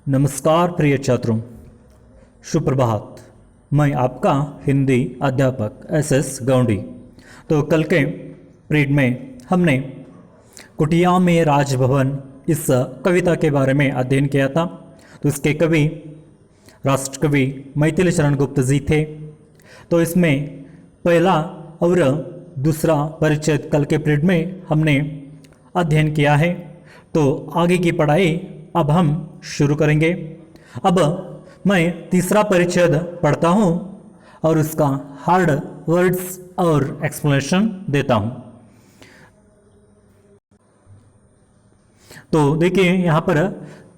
नमस्कार प्रिय छात्रों, सुप्रभात। मैं आपका हिंदी अध्यापक एस गौंडी। तो कल के पीरियड में हमने कुटिया में राजभवन इस कविता के बारे में अध्ययन किया था। तो इसके कवि राष्ट्रकवि मैथिली शरण गुप्त जी थे। तो इसमें पहला और दूसरा परिच्छेद कल के पीरियड में हमने अध्ययन किया है। तो आगे की पढ़ाई अब हम शुरू करेंगे। अब मैं तीसरा परिच्छेद पढ़ता हूँ और उसका हार्ड वर्ड्स और एक्सप्लेनेशन देता हूँ। तो देखिए यहाँ पर,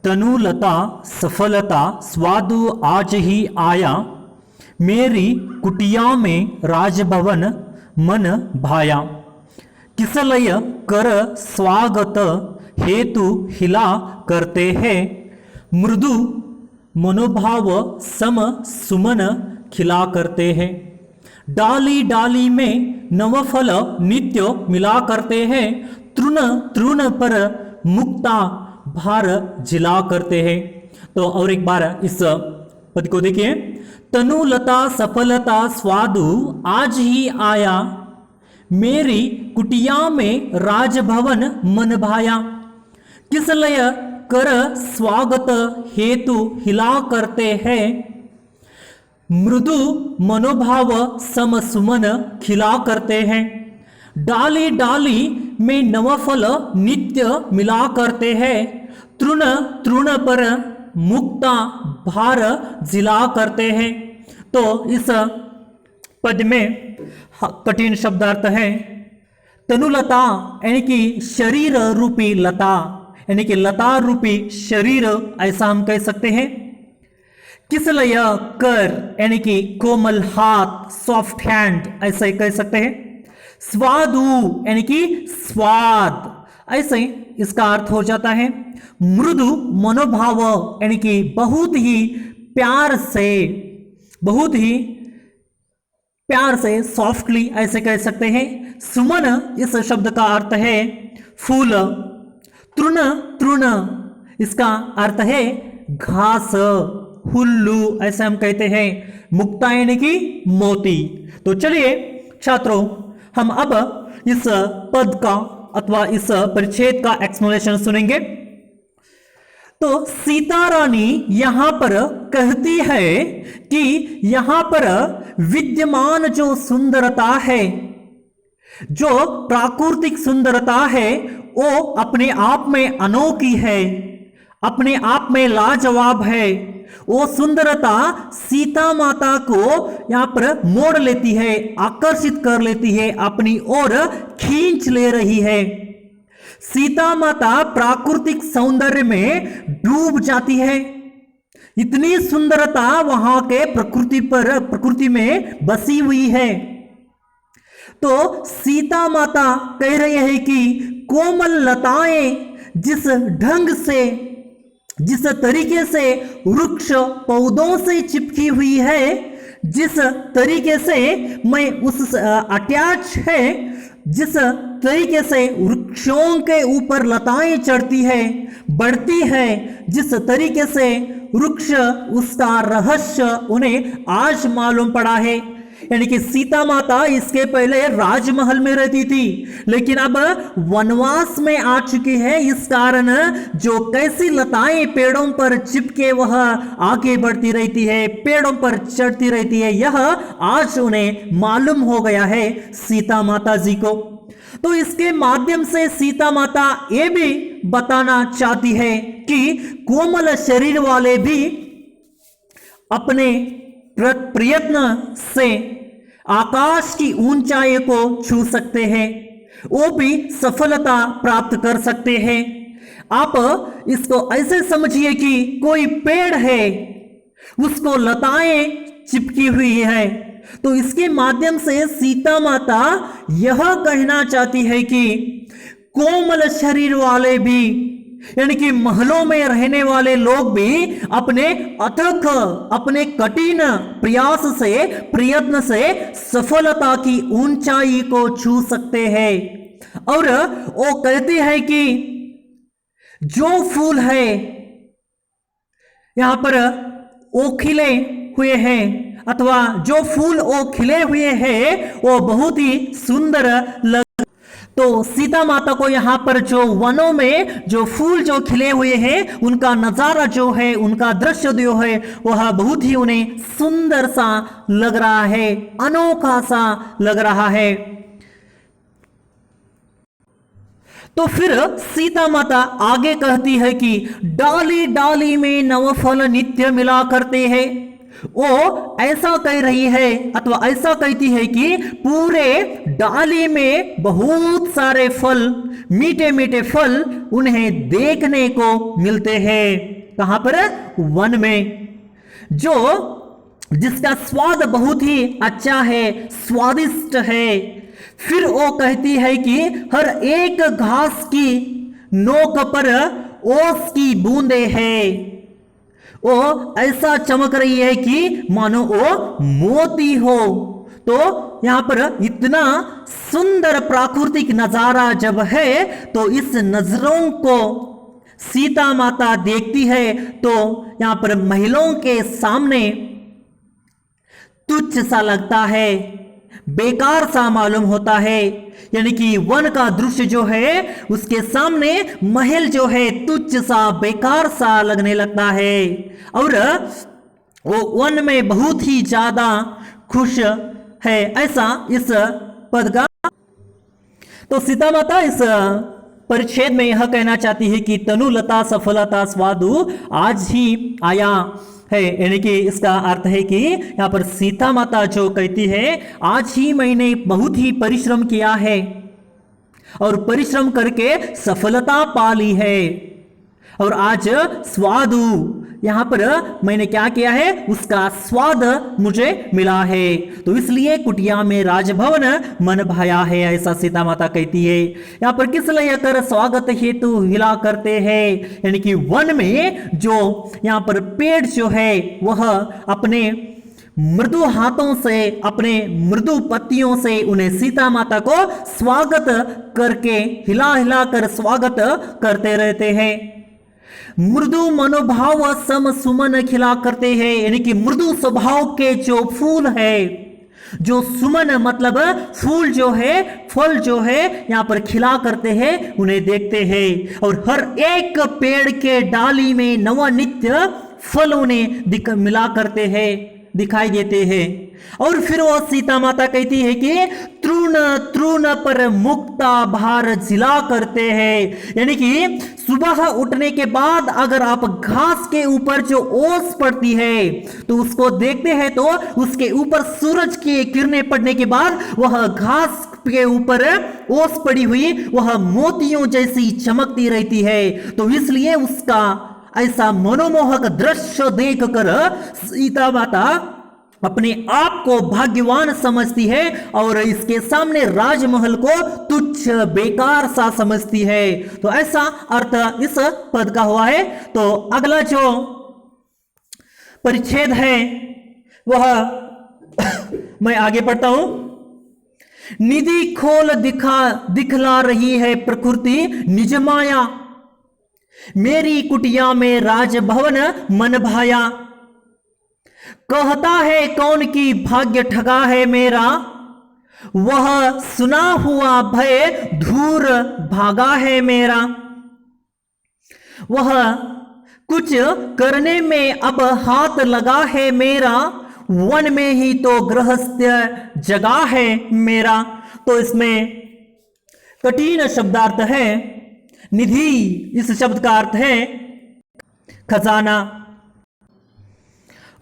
तनुलता सफलता स्वादु आज ही आया, मेरी कुटिया में राजभवन मन भाया, किसलय कर स्वागत हेतु हिला करते हैं, मृदु मनोभाव सम सुमन खिला करते हैं, डाली डाली में नवफल नित्य मिला करते हैं, तृण तृण पर मुक्ता भार जिला करते हैं। तो और एक बार इस पद को देखिए, तनुलता सफलता स्वादु आज ही आया, मेरी कुटिया में राजभवन मन भाया, किसलय कर स्वागत हेतु हिला करते हैं, मृदु मनोभाव सम सुमन खिला करते हैं, डाली डाली में नवफल नित्य मिला करते हैं, तृण तृण पर मुक्ता भार जिला करते हैं। तो इस पद में कठिन शब्दार्थ है तनुलता, यानी कि शरीर रूपी लता, यानी कि लता रूपी शरीर, ऐसा हम कह सकते हैं। किसलय कर, यानी कि कोमल हाथ, सॉफ्ट हैंड, ऐसा ही कह सकते हैं। स्वादु, यानी कि स्वाद, ऐसे ही इसका अर्थ हो जाता है। मृदु मनोभाव, यानी कि बहुत ही प्यार से सॉफ्टली, ऐसे कह सकते हैं। सुमन, इस शब्द का अर्थ है फूल। तृण तृण, इसका अर्थ है घास, हुल्लू, ऐसे हम कहते हैं। मुक्ता, यानी कि मोती। तो चलिए छात्रों, हम अब इस पद का अथवा इस परिच्छेद का एक्सप्लेनेशन सुनेंगे। तो सीता रानी यहां पर कहती है कि यहां पर विद्यमान जो सुंदरता है, जो प्राकृतिक सुंदरता है, वो अपने आप में अनोखी है, अपने आप में लाजवाब है। वो सुंदरता सीता माता को यहां पर मोड़ लेती है, आकर्षित कर लेती है, अपनी ओर खींच ले रही है। सीता माता प्राकृतिक सौंदर्य में डूब जाती है। इतनी सुंदरता वहां के प्रकृति में बसी हुई है। तो सीता माता कह रही है कि कोमल लताएं जिस ढंग से, जिस तरीके से वृक्ष पौधों से चिपकी हुई है, जिस तरीके से मैं उस अटैच है, जिस तरीके से वृक्षों के ऊपर लताएं चढ़ती है, बढ़ती है, जिस तरीके से वृक्ष, उसका रहस्य उन्हें आज मालूम पड़ा है। यानी कि सीता माता इसके पहले राजमहल में रहती थी, लेकिन अब वनवास में आ चुकी है। इस कारण जो कैसी लताएं पेड़ों पर चिपके वह आगे बढ़ती रहती है, पेड़ों पर चढ़ती रहती है, यह आज उन्हें मालूम हो गया है सीता माता जी को। तो इसके माध्यम से सीता माता ये भी बताना चाहती है कि कोमल शरीर वाले भी अपने प्रयत्न से आकाश की ऊंचाई को छू सकते हैं, वो भी सफलता प्राप्त कर सकते हैं। आप इसको ऐसे समझिए कि कोई पेड़ है, उसको लताएं चिपकी हुई है। तो इसके माध्यम से सीता माता यह कहना चाहती है कि कोमल शरीर वाले भी, यानी कि महलों में रहने वाले लोग भी अपने अथक, अपने कठिन प्रयास से, प्रयत्न से सफलता की ऊंचाई को छू सकते हैं। और वो कहते हैं कि जो फूल है यहाँ पर वो खिले हुए हैं अथवा जो फूल वो खिले हुए हैं वो बहुत ही सुंदर लग। तो सीता माता को यहाँ पर जो वनों में जो फूल जो खिले हुए हैं उनका नजारा जो है, उनका दृश्य जो है वह बहुत ही उन्हें सुंदर सा लग रहा है, अनोखा सा लग रहा है। तो फिर सीता माता आगे कहती है कि डाली डाली में नवफल नित्य मिला करते हैं। वो ऐसा कह रही है अथवा ऐसा कहती है कि पूरे डाली में बहुत सारे फल, मीठे मीठे फल उन्हें देखने को मिलते हैं। कहां पर? वन में, जो जिसका स्वाद बहुत ही अच्छा है, स्वादिष्ट है। फिर वो कहती है कि हर एक घास की नोक पर ओस की बूंदे हैं, वो ऐसा चमक रही है कि मानो वो मोती हो। तो यहां पर इतना सुंदर प्राकृतिक नजारा जब है तो इस नजरों को सीता माता देखती है तो यहां पर महिलाओं के सामने तुच्छ सा लगता है, बेकार सा मालूम होता है। यानी कि वन का दृश्य जो है उसके सामने महल जो है तुच्छ सा, बेकार सा लगने लगता है और वो वन में बहुत ही ज्यादा खुश है, ऐसा इस पद का। तो सीता माता इस परिच्छेद में यह कहना चाहती है कि तनुलता सफलता स्वादु आज ही आया है। यानी कि इसका अर्थ है कि यहां पर सीता माता जो कहती है आज ही मैंने बहुत ही परिश्रम किया है और परिश्रम करके सफलता पा ली है और आज स्वादु, यहां पर मैंने क्या किया है उसका स्वाद मुझे मिला है, तो इसलिए कुटिया में राजभवन मन भाया है, ऐसा सीता माता कहती है। यहां पर किस लिए कर स्वागत हेतु हिला करते हैं, यानी कि वन में जो यहां पर पेड़ जो है वह अपने मृदु हाथों से, अपने मृदु पत्तियों से उन्हें सीता माता को स्वागत करके हिला हिला कर स्वागत करते रहते हैं। मृदु मनोभाव सम सुमन खिला करते हैं, यानी कि मृदु स्वभाव के जो फूल है, जो सुमन मतलब फूल जो है, फल जो है यहां पर खिला करते हैं, उन्हें देखते हैं और हर एक पेड़ के डाली में नवा नित्य फल उन्हें मिला करते हैं, दिखाई देते हैं। और फिर वो सीता माता कहती है कि तृण तृण पर मुक्ता भार जिला करते हैं, यानी कि सुबह उठने के बाद अगर आप घास के ऊपर जो ओस पड़ती है तो उसको देखते हैं तो उसके ऊपर सूरज की किरणें पड़ने के बाद वह घास के ऊपर ओस पड़ी हुई वह मोतियों जैसी चमकती रहती है। तो इसलिए उसका ऐसा मनोमोहक दृश्य देखकर सीता माता अपने आप को भाग्यवान समझती है और इसके सामने राजमहल को तुच्छ बेकार सा समझती है। तो ऐसा अर्थ इस पद का हुआ है। तो अगला जो परिच्छेद है वह मैं आगे पढ़ता हूं। निधि खोल दिखला रही है प्रकृति निज माया, मेरी कुटिया में राजभवन मन भाया। कहता है कौन की भाग्य ठगा है मेरा, वह सुना हुआ भय धूर भागा है मेरा। वह कुछ करने में अब हाथ लगा है मेरा, वन में ही तो गृहस्थ्य जगा है मेरा। तो इसमें कठिन शब्दार्थ है निधि, इस शब्द का अर्थ है खजाना।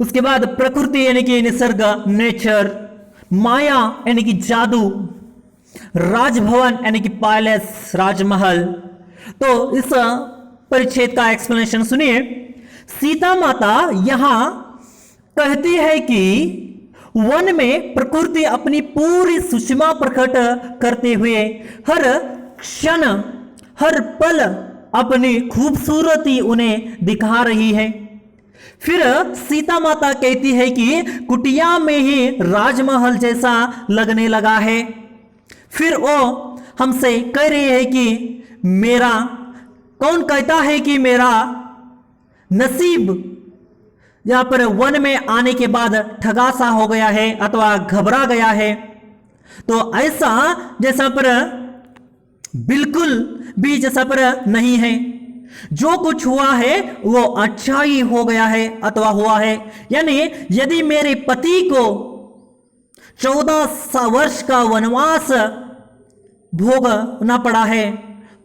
उसके बाद प्रकृति यानी कि निसर्ग, नेचर, माया यानी कि जादू, राजभवन यानी कि पैलेस, राजमहल। तो इस परिच्छेद का एक्सप्लेनेशन सुनिए। सीता माता यहां कहती है कि वन में प्रकृति अपनी पूरी सुषमा प्रकट करते हुए हर क्षण हर पल अपनी खूबसूरती उन्हें दिखा रही है। फिर सीता माता कहती है कि कुटिया में ही राजमहल जैसा लगने लगा है। फिर वो हमसे कह रही है कि मेरा, कौन कहता है कि मेरा नसीब यहाँ पर वन में आने के बाद ठगा सा हो गया है अथवा घबरा गया है। तो ऐसा जैसा पर बिल्कुल भी जैसा पर नहीं है। जो कुछ हुआ है वो अच्छा ही हो गया है अथवा हुआ है। यानी यदि मेरे पति को 14 वर्ष का वनवास भोगना पड़ा है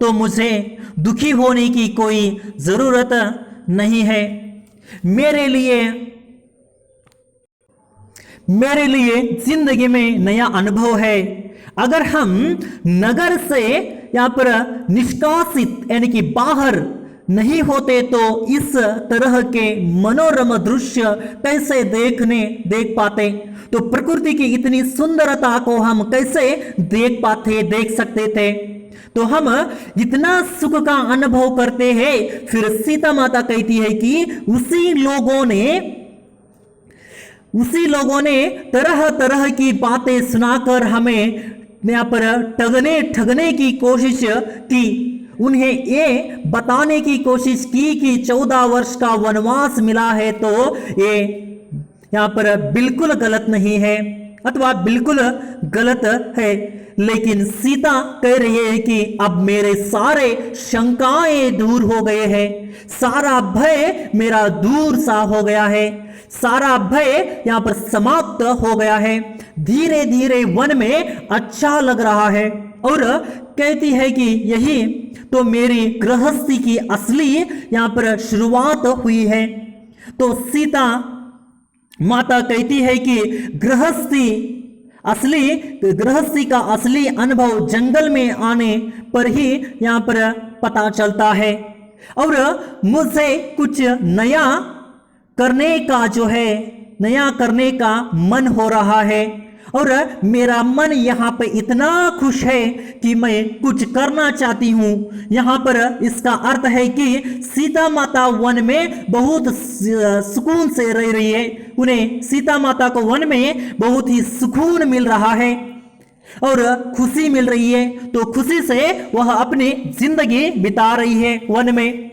तो मुझे दुखी होने की कोई जरूरत नहीं है। मेरे लिए जिंदगी में नया अनुभव है। अगर हम नगर से यहां पर निष्कासित यानी कि बाहर नहीं होते तो इस तरह के मनोरम दृश्य कैसे देख पाते। तो प्रकृति की इतनी सुंदरता को हम कैसे देख सकते थे। तो हम इतना सुख का अनुभव करते हैं। फिर सीता माता कहती है कि उसी लोगों ने तरह तरह की बातें सुनाकर हमें यहाँ पर ठगने की कोशिश की। उन्हें ये बताने की कोशिश की कि 14 वर्ष का वनवास मिला है तो ये यहाँ पर बिल्कुल गलत नहीं है अथवा बिल्कुल गलत है। लेकिन सीता कह रही है कि अब मेरे सारे शंकाएं दूर हो गए हैं, सारा भय मेरा दूर सा हो गया है, सारा भय यहाँ पर समाप्त हो गया है। धीरे धीरे वन में अच्छा लग रहा है। और कहती है कि यही तो मेरी गृहस्थी की असली यहाँ पर शुरुआत हुई है। तो सीता माता कहती है कि गृहस्थी का असली अनुभव जंगल में आने पर ही यहाँ पर पता चलता है। और मुझे कुछ नया करने का मन हो रहा है और मेरा मन यहाँ पे इतना खुश है कि मैं कुछ करना चाहती हूँ। यहाँ पर इसका अर्थ है कि सीता माता वन में बहुत सुकून से रह रही है। उन्हें सीता माता को वन में बहुत ही सुकून मिल रहा है और खुशी मिल रही है। तो खुशी से वह अपनी जिंदगी बिता रही है वन में।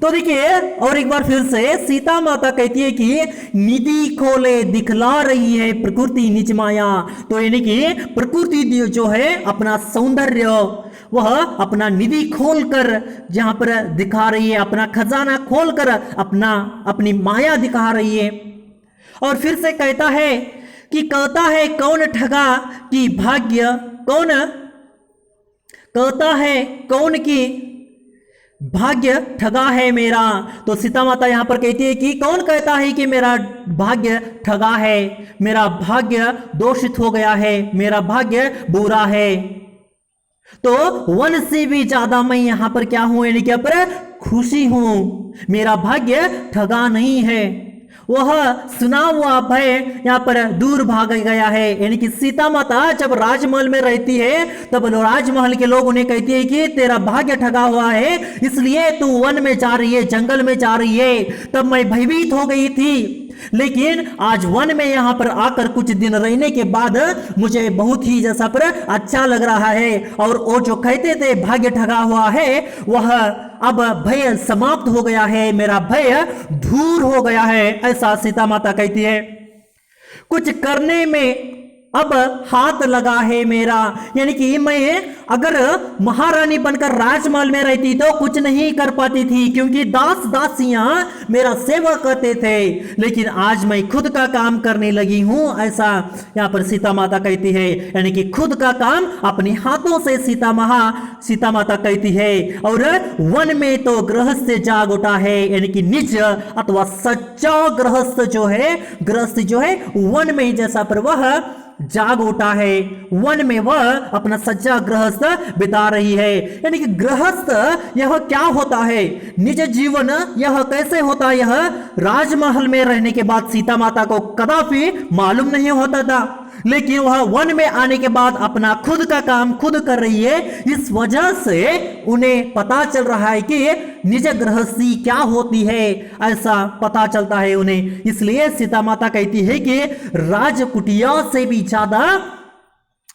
तो देखिए और एक बार फिर से सीता माता कहती है कि निधि खोले दिखला रही है प्रकृति निज माया। तो यानी कि प्रकृति जो है अपना सौंदर्य वह अपना निधि खोलकर जहां पर दिखा रही है, अपना खजाना खोलकर अपनी माया दिखा रही है। और फिर से कहता है कौन ठगा कि भाग्य, कहता है कौन की भाग्य ठगा है मेरा। तो सीता माता यहां पर कहती है कि कौन कहता है कि मेरा भाग्य ठगा है, मेरा भाग्य दोषित हो गया है, मेरा भाग्य बुरा है। तो वन से भी ज्यादा मैं यहां पर क्या हूं, यानी क्या पर खुशी हूं। मेरा भाग्य ठगा नहीं है। वह सुना हुआ भय यहाँ पर दूर भाग गया है। यानी कि सीता माता जब राजमहल में रहती है तब राजमहल के लोग उन्हें कहती है कि तेरा भाग्य ठगा हुआ है, इसलिए तू वन में जा रही है, जंगल में जा रही है। तब मैं भयभीत हो गई थी, लेकिन आज वन में यहाँ पर आकर कुछ दिन रहने के बाद मुझे बहुत ही जैसा पर अच्छा लग रहा है। और वो जो कहते थे भाग्य ठगा हुआ है वह अब भय समाप्त हो गया है, मेरा भय दूर हो गया है, ऐसा सीता माता कहती है। कुछ करने में अब हाथ लगा है मेरा। यानी कि मैं अगर महारानी बनकर राजमहल में रहती तो कुछ नहीं कर पाती थी, क्योंकि दास दासियां मेरा सेवा करते थे, लेकिन आज मैं खुद का काम करने लगी हूं, ऐसा यहां पर सीता माता कहती है। यानी कि खुद का काम अपने हाथों से सीता माता कहती है। और वन में तो गृहस्थ जाग उठा है, यानी कि निज अथवा सच्चा गृहस्थ जो है वन में जैसा पर वह जाग उठा है। वन में वह अपना सच्चा गृहस्थ बिता रही है। यानी कि गृहस्थ यह क्या होता है, निज जीवन यह कैसे होता है, यह राजमहल में रहने के बाद सीता माता को कदापि मालूम नहीं होता था, लेकिन वह वन में आने के बाद अपना खुद का काम खुद कर रही है। इस वजह से उन्हें पता चल रहा है कि निज गृहस्थी क्या होती है, ऐसा पता चलता है उन्हें। इसलिए सीता माता कहती है कि राजकुटिया से भी ज्यादा,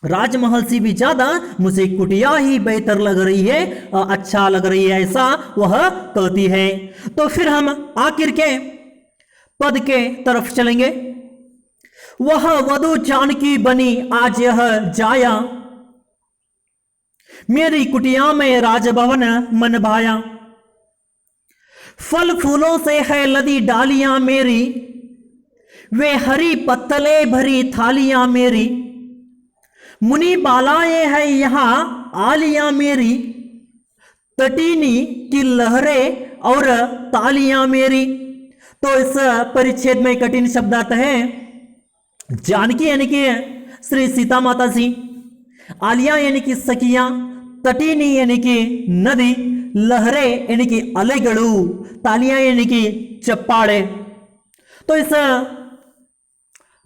राजमहल से भी ज्यादा मुझे कुटिया ही बेहतर लग रही है, अच्छा लग रही है, ऐसा वह कहती है। तो फिर हम आखिर के पद के तरफ चलेंगे। वह वधु जानकी बनी आज यह जाया, मेरी कुटिया में राजभवन मन भाया। फल फूलों से है लदी डालियां मेरी, वे हरी पत्तले भरी थालियां मेरी। मुनि बालाएं है यहां आलियां मेरी, तटीनी की लहरें और तालियां मेरी। तो इस परिच्छेद में कठिन शब्द आता है। जानकी यानी कि श्री सीता माता जी, आलिया यानी कि सखियां, तटीनी यानी कि नदी, लहरें यानी कि अलेगड़ू, तालियां यानी कि चप्पाड़े। तो इस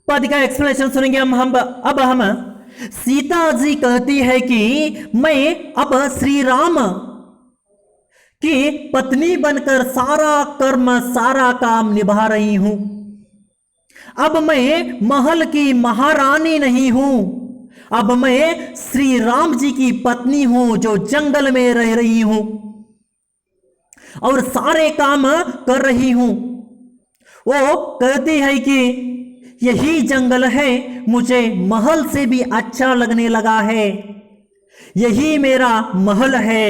पद का एक्सप्लेनेशन सुनेंगे अब हम सीता जी कहती है कि मैं अब श्री राम की पत्नी बनकर सारा कर्म सारा काम निभा रही हूं। अब मैं महल की महारानी नहीं हूं, अब मैं श्री राम जी की पत्नी हूं जो जंगल में रह रही हूं और सारे काम कर रही हूं। वो कहती है कि यही जंगल है, मुझे महल से भी अच्छा लगने लगा है, यही मेरा महल है,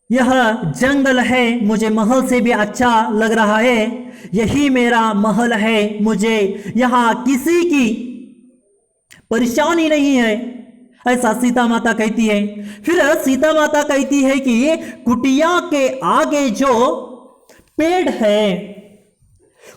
यह जंगल है, मुझे महल से भी अच्छा लग रहा है, यही मेरा महल है, मुझे यहां किसी की परेशानी नहीं है, ऐसा सीता माता कहती है। फिर सीता माता कहती है कि कुटिया के आगे जो पेड़ है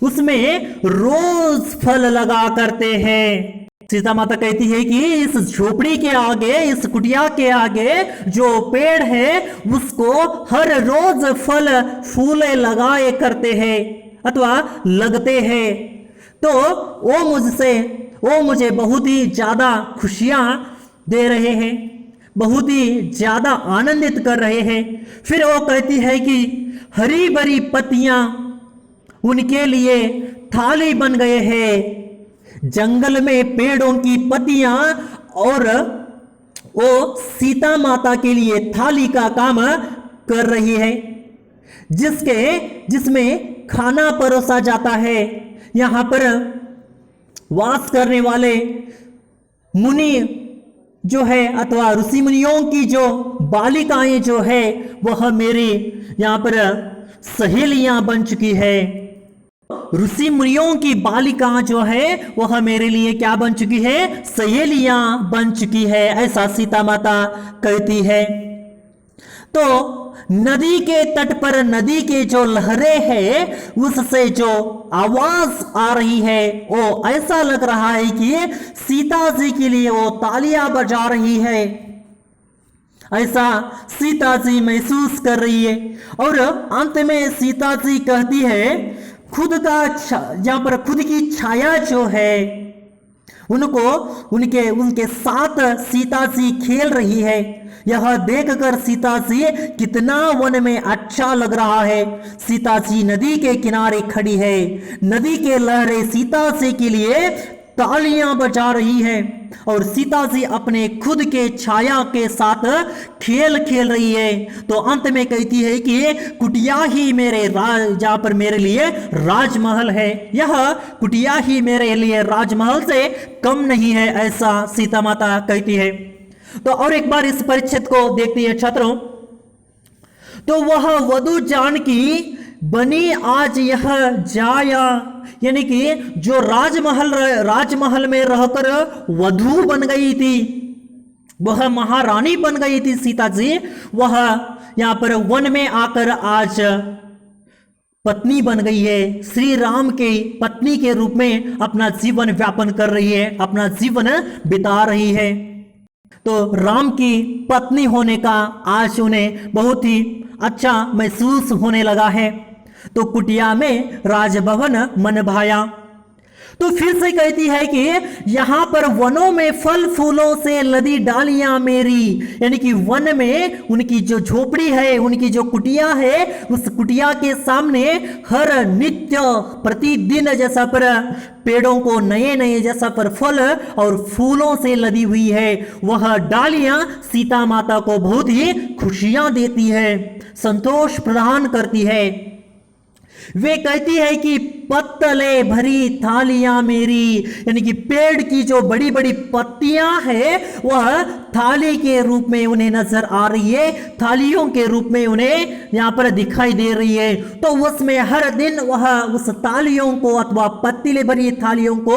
उसमें रोज फल लगा करते हैं। सीता माता कहती है कि इस झोपड़ी के आगे, इस कुटिया के आगे जो पेड़ है उसको हर रोज फल फूले लगाए करते हैं अथवा लगते हैं। तो वो मुझे बहुत ही ज्यादा खुशियां दे रहे हैं, बहुत ही ज्यादा आनंदित कर रहे हैं। फिर वो कहती है कि हरी भरी पत्तियां उनके लिए थाली बन गए हैं, जंगल में पेड़ों की पत्तियां और वो सीता माता के लिए थाली का काम कर रही है, जिसमें खाना परोसा जाता है। यहां पर वास करने वाले मुनि जो है अथवा ऋषि मुनियों की जो बालिकाएं जो है वह मेरी यहां पर सहेलियां बन चुकी है। ऋषि मुनियों की बालिका जो है वह मेरे लिए क्या बन चुकी है? सहेलियां बन चुकी है, ऐसा सीता माता कहती है। तो नदी के तट पर नदी के जो लहरें हैं उससे जो आवाज आ रही है वो ऐसा लग रहा है कि सीता जी के लिए वो तालियां बजा रही है, ऐसा सीता जी महसूस कर रही है। और अंत में सीता जी कहती है यहाँ पर खुद की छाया जो है उनके साथ सीता जी खेल रही है। यह देखकर सीता जी कितना वन में अच्छा लग रहा है। सीता जी नदी के किनारे खड़ी है, नदी के लहरें सीता जी के लिए तालियां बजा रही है और सीता जी अपने खुद के छाया के साथ खेल रही है। तो अंत में कहती है कि कुटिया ही जहाँ पर मेरे लिए राजमहल है, यह कुटिया ही मेरे लिए राजमहल से कम नहीं है, ऐसा सीता माता कहती है। तो और एक बार इस परिच्छेद को देखती है छात्रों। तो वह वधु जानकी बनी आज यह जाया, यानी कि जो राजमहल में रहकर वधु बन गई थी, वह महारानी बन गई थी सीता जी, वह यहां पर वन में आकर आज पत्नी बन गई है, श्री राम की पत्नी के रूप में अपना जीवन व्यापन कर रही है, अपना जीवन बिता रही है। तो राम की पत्नी होने का आज उन्हें बहुत ही अच्छा महसूस होने लगा है। तो कुटिया में राजभवन मन भाया। तो फिर से कहती है कि यहां पर वनों में फल फूलों से लदी डालियां मेरी, यानी कि वन में उनकी जो झोपड़ी है, उनकी जो कुटिया है, उस कुटिया के सामने हर नित्य प्रतिदिन जैसा पर पेड़ों को नए जैसा पर फल और फूलों से लदी हुई है। वह डालियां सीता माता को बहुत ही खुशियां देती है, संतोष प्रदान करती है। वे कहती है कि पत्तले भरी थालियां मेरी, यानी कि पेड़ की जो बड़ी बड़ी पत्तियां हैं वह थाली के रूप में उन्हें नजर आ रही है, थालियों के रूप में उन्हें यहां पर दिखाई दे रही है। तो उसमें हर दिन वह उस थालियों को अथवा पत्तले भरी थालियों को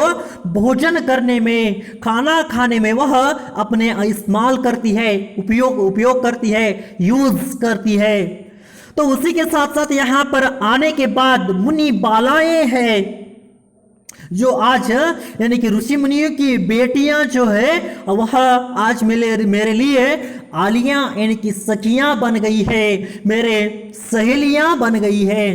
भोजन करने में, खाना खाने में वह अपने इस्तेमाल करती है, उपयोग करती है, यूज करती है। तो उसी के साथ साथ यहां पर आने के बाद मुनि बालाएं हैं जो आज यानी कि ऋषि मुनियों की बेटियां जो है वह आज मेरे लिए आलियां यानी कि सखियां बन गई है, मेरे सहेलियां बन गई है,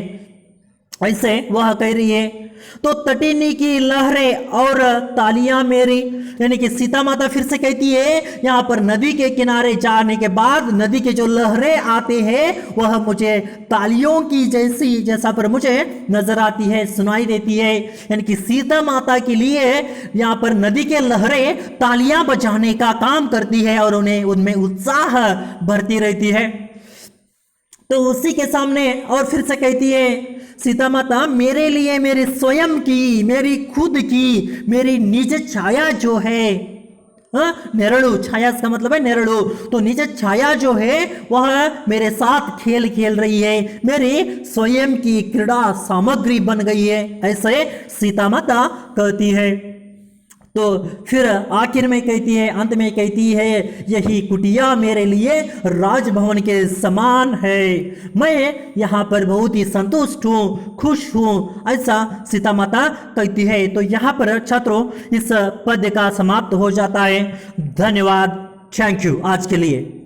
ऐसे वह कह रही है। तो तटिनी की लहरें और तालियां मेरी, यानी कि सीता माता फिर से कहती है यहां पर नदी के किनारे जाने के बाद नदी के जो लहरें आते हैं वह मुझे तालियों की जैसा पर मुझे नजर आती है, सुनाई देती है। यानी कि सीता माता के लिए यहां पर नदी के लहरें तालियां बजाने का काम करती है और उन्हें उनमें उत्साह भरती रहती है। तो उसी के सामने और फिर से कहती है सीता माता, मेरे लिए मेरी स्वयं की, मेरी खुद की, मेरी निज छाया जो है, नेरड़ू, छाया इसका मतलब है नेरड़ू, तो निज छाया जो है वह मेरे साथ खेल खेल रही है, मेरी स्वयं की क्रीड़ा सामग्री बन गई है, ऐसे सीता माता कहती है। तो फिर आखिर में कहती है, अंत में कहती है, यही कुटिया मेरे लिए राजभवन के समान है, मैं यहाँ पर बहुत ही संतुष्ट हूँ, खुश हूँ, ऐसा सीता माता कहती है। तो यहाँ पर छात्रों इस पद्य का समाप्त हो जाता है। धन्यवाद, थैंक यू आज के लिए।